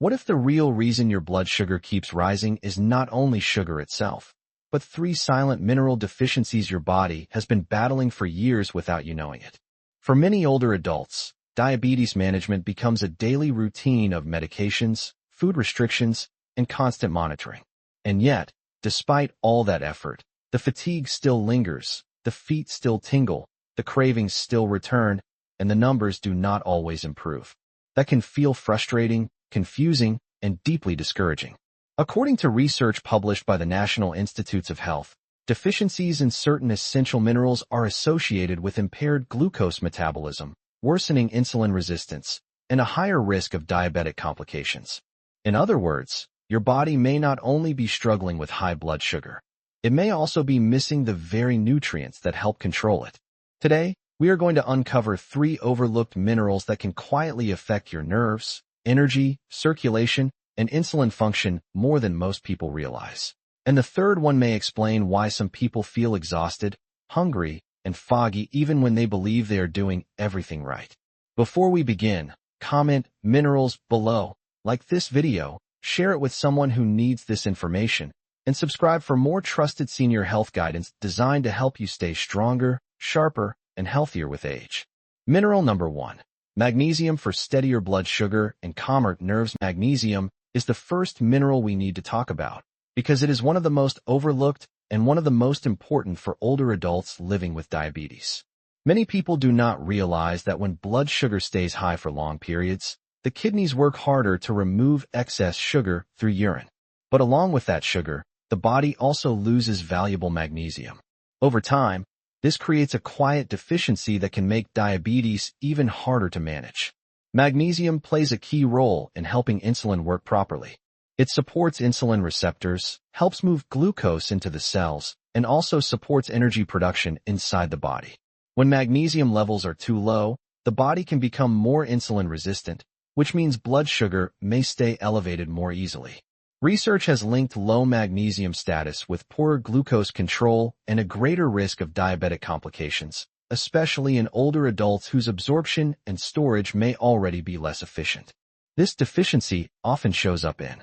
What if the real reason your blood sugar keeps rising is not only sugar itself, but three silent mineral deficiencies your body has been battling for years without you knowing it? For many older adults, diabetes management becomes a daily routine of medications, food restrictions, and constant monitoring. And yet, despite all that effort, the fatigue still lingers, the feet still tingle, the cravings still return, and the numbers do not always improve. That can feel frustrating, confusing, and deeply discouraging. According to research published by the National Institutes of Health, deficiencies in certain essential minerals are associated with impaired glucose metabolism, worsening insulin resistance, and a higher risk of diabetic complications. In other words, your body may not only be struggling with high blood sugar, it may also be missing the very nutrients that help control it. Today, we are going to uncover 3 overlooked minerals that can quietly affect your nerves, energy, circulation, and insulin function more than most people realize. And the third one may explain why some people feel exhausted, hungry, and foggy even when they believe they are doing everything right. Before we begin, comment minerals below, like this video, share it with someone who needs this information, and subscribe for more trusted senior health guidance designed to help you stay stronger, sharper, and healthier with age. Mineral number 1. Magnesium for steadier blood sugar and calmer nerves. Magnesium is the first mineral we need to talk about, because it is one of the most overlooked and one of the most important for older adults living with diabetes. Many people do not realize that when blood sugar stays high for long periods, the kidneys work harder to remove excess sugar through urine. But along with that sugar, the body also loses valuable magnesium. Over time, this creates a quiet deficiency that can make diabetes even harder to manage. Magnesium plays a key role in helping insulin work properly. It supports insulin receptors, helps move glucose into the cells, and also supports energy production inside the body. When magnesium levels are too low, the body can become more insulin resistant, which means blood sugar may stay elevated more easily. Research has linked low magnesium status with poorer glucose control and a greater risk of diabetic complications, especially in older adults whose absorption and storage may already be less efficient. This deficiency often shows up in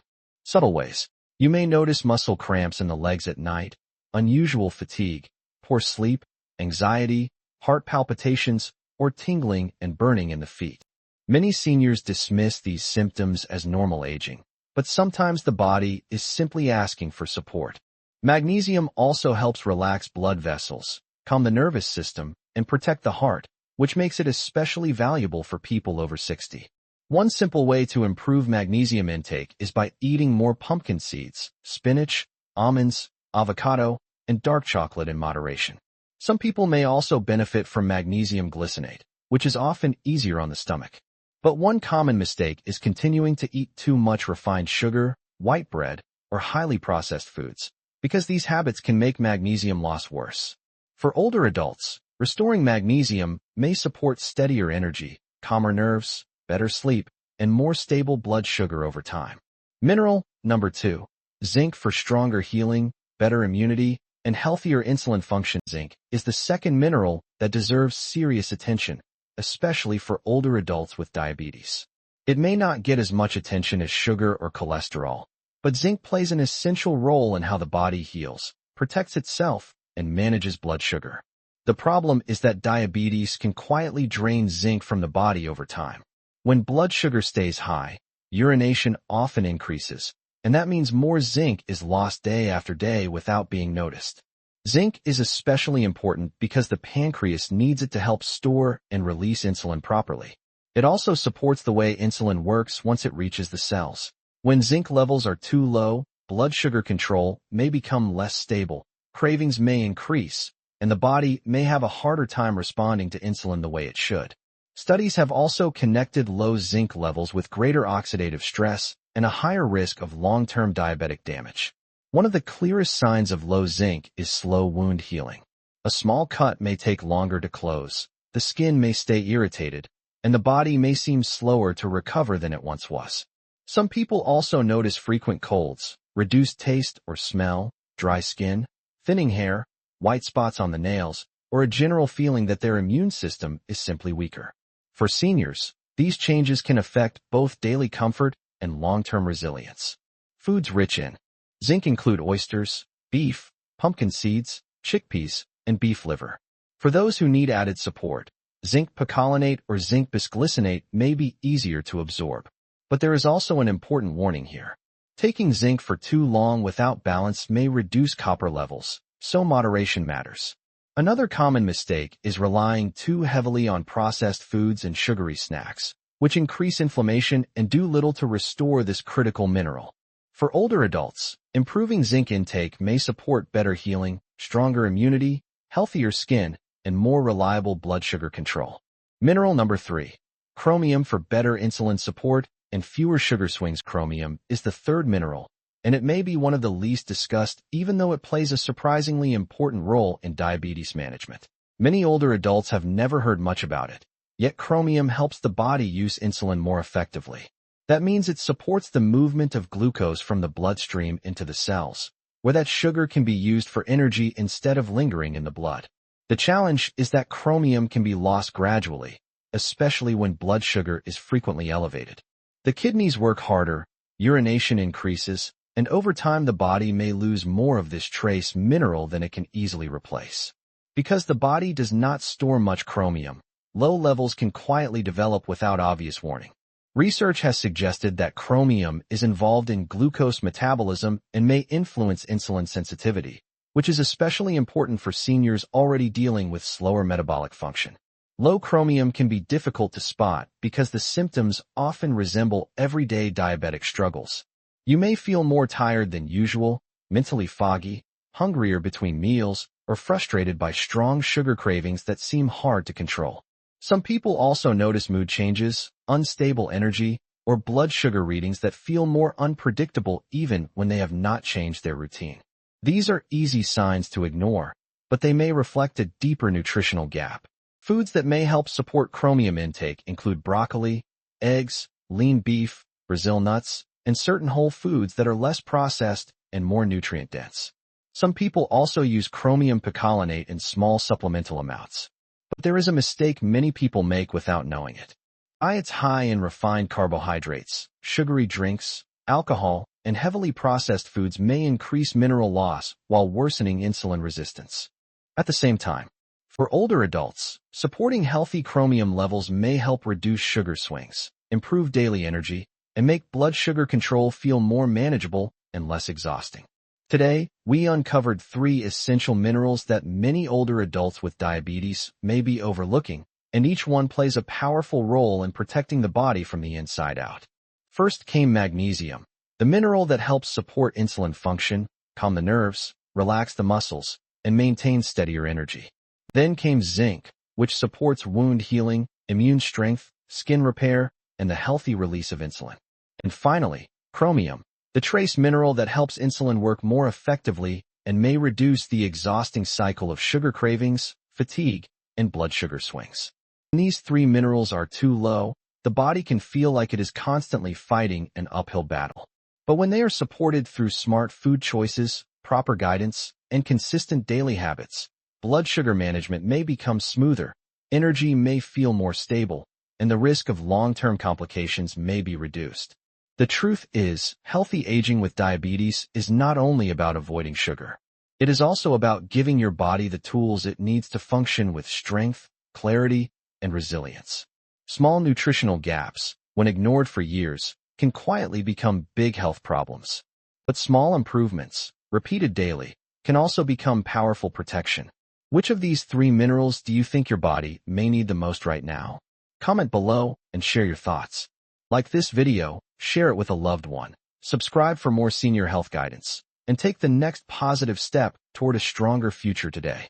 subtle ways. You may notice muscle cramps in the legs at night, unusual fatigue, poor sleep, anxiety, heart palpitations, or tingling and burning in the feet. Many seniors dismiss these symptoms as normal aging, but sometimes the body is simply asking for support. Magnesium also helps relax blood vessels, calm the nervous system, and protect the heart, which makes it especially valuable for people over 60. One simple way to improve magnesium intake is by eating more pumpkin seeds, spinach, almonds, avocado, and dark chocolate in moderation. Some people may also benefit from magnesium glycinate, which is often easier on the stomach. But one common mistake is continuing to eat too much refined sugar, white bread, or highly processed foods, because these habits can make magnesium loss worse. For older adults, restoring magnesium may support steadier energy, calmer nerves, better sleep, and more stable blood sugar over time. Mineral number 2. Zinc for stronger healing, better immunity, and healthier insulin function. Zinc is the second mineral that deserves serious attention, especially for older adults with diabetes. It may not get as much attention as sugar or cholesterol, but zinc plays an essential role in how the body heals, protects itself, and manages blood sugar. The problem is that diabetes can quietly drain zinc from the body over time. When blood sugar stays high, urination often increases, and that means more zinc is lost day after day without being noticed. Zinc is especially important because the pancreas needs it to help store and release insulin properly. It also supports the way insulin works once it reaches the cells. When zinc levels are too low, blood sugar control may become less stable, cravings may increase, and the body may have a harder time responding to insulin the way it should. Studies have also connected low zinc levels with greater oxidative stress and a higher risk of long-term diabetic damage. One of the clearest signs of low zinc is slow wound healing. A small cut may take longer to close, the skin may stay irritated, and the body may seem slower to recover than it once was. Some people also notice frequent colds, reduced taste or smell, dry skin, thinning hair, white spots on the nails, or a general feeling that their immune system is simply weaker. For seniors, these changes can affect both daily comfort and long-term resilience. Foods rich in zinc include oysters, beef, pumpkin seeds, chickpeas, and beef liver. For those who need added support, zinc picolinate or zinc bisglycinate may be easier to absorb. But there is also an important warning here. Taking zinc for too long without balance may reduce copper levels, so moderation matters. Another common mistake is relying too heavily on processed foods and sugary snacks, which increase inflammation and do little to restore this critical mineral. For older adults, improving zinc intake may support better healing, stronger immunity, healthier skin, and more reliable blood sugar control. Mineral number 3. Chromium for better insulin support and fewer sugar swings. Chromium is the third mineral, and it may be one of the least discussed even though it plays a surprisingly important role in diabetes management. Many older adults have never heard much about it, yet chromium helps the body use insulin more effectively. That means it supports the movement of glucose from the bloodstream into the cells, where that sugar can be used for energy instead of lingering in the blood. The challenge is that chromium can be lost gradually, especially when blood sugar is frequently elevated. The kidneys work harder, urination increases, and over time the body may lose more of this trace mineral than it can easily replace. Because the body does not store much chromium, low levels can quietly develop without obvious warning. Research has suggested that chromium is involved in glucose metabolism and may influence insulin sensitivity, which is especially important for seniors already dealing with slower metabolic function. Low chromium can be difficult to spot because the symptoms often resemble everyday diabetic struggles. You may feel more tired than usual, mentally foggy, hungrier between meals, or frustrated by strong sugar cravings that seem hard to control. Some people also notice mood changes, unstable energy, or blood sugar readings that feel more unpredictable even when they have not changed their routine. These are easy signs to ignore, but they may reflect a deeper nutritional gap. Foods that may help support chromium intake include broccoli, eggs, lean beef, Brazil nuts, and certain whole foods that are less processed and more nutrient-dense. Some people also use chromium picolinate in small supplemental amounts. But there is a mistake many people make without knowing it. Diets high in refined carbohydrates, sugary drinks, alcohol, and heavily processed foods may increase mineral loss while worsening insulin resistance. At the same time, for older adults, supporting healthy chromium levels may help reduce sugar swings, improve daily energy, and make blood sugar control feel more manageable and less exhausting. Today, we uncovered 3 essential minerals that many older adults with diabetes may be overlooking, and each one plays a powerful role in protecting the body from the inside out. First came magnesium, the mineral that helps support insulin function, calm the nerves, relax the muscles, and maintain steadier energy. Then came zinc, which supports wound healing, immune strength, skin repair, and the healthy release of insulin. And finally, chromium, the trace mineral that helps insulin work more effectively and may reduce the exhausting cycle of sugar cravings, fatigue, and blood sugar swings. When these 3 minerals are too low, the body can feel like it is constantly fighting an uphill battle. But when they are supported through smart food choices, proper guidance, and consistent daily habits, blood sugar management may become smoother, energy may feel more stable, and the risk of long-term complications may be reduced. The truth is, healthy aging with diabetes is not only about avoiding sugar. It is also about giving your body the tools it needs to function with strength, clarity, and resilience. Small nutritional gaps, when ignored for years, can quietly become big health problems. But small improvements, repeated daily, can also become powerful protection. Which of these 3 minerals do you think your body may need the most right now? Comment below and share your thoughts. Like this video, share it with a loved one. Subscribe for more senior health guidance, and take the next positive step toward a stronger future today.